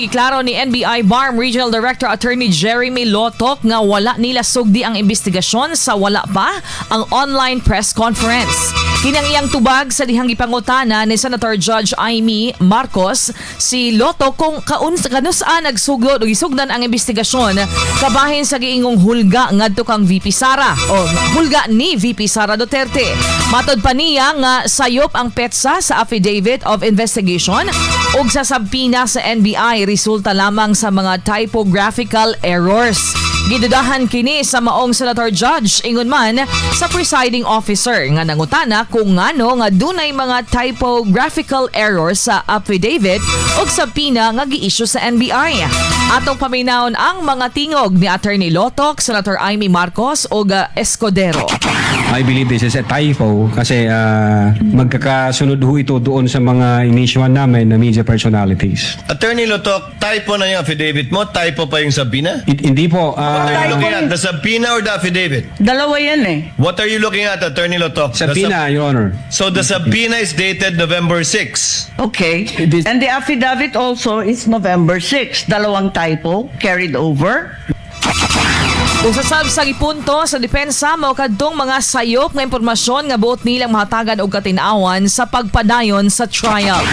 Giklaro ni NBI-BARMM Regional Director Atty Jeremy Lotoc nga wala nila sugdi ang imbestigasyon sa wala pa ang online press conference. Kinang iyang tubag sa dihang gipangutana ni Senator Judge Amy Marcos si Lotoc kung kanusaan nagsugod o gisugdan ang imbestigasyon kabahin sa giingong hulga ngadto kang VP Sara o hulga ni VP Sara Duterte. Matod pa niya nga sayop ang petsa sa Affidavit of Investigation ug sa Subpoena sa NBI resulta lamang sa mga typographical errors. Gidudahan kini sa maong Senator Judge ingon man sa presiding officer nga nangutana kung ngano nga dunay mga typographical errors sa affidavit ug subpoena nga gi-issue sa NBI. Atong paminawon ang mga tingog ni Attorney Lotoc, Senator Amy Marcos ug Escudero. I believe this is a typo kasi magkakasunod ho ito doon sa mga inisyuhan namin na media personalities. Attorney Lotoc, typo na yung affidavit mo? Typo pa yung subpoena? Hindi po. What are you looking at? The subpoena or the affidavit? Dalawa yan eh. What are you looking at, Attorney Lotoc? Subpoena, Your Honor. So the subpoena is dated November 6. Okay. And the affidavit also is November 6. Dalawang typo carried over. Usasab sa gipunto sa depensa mao kadtong mga sayop nga impormasyon nga buot nilang mahatagan og katinawan sa pagpadayon sa trial.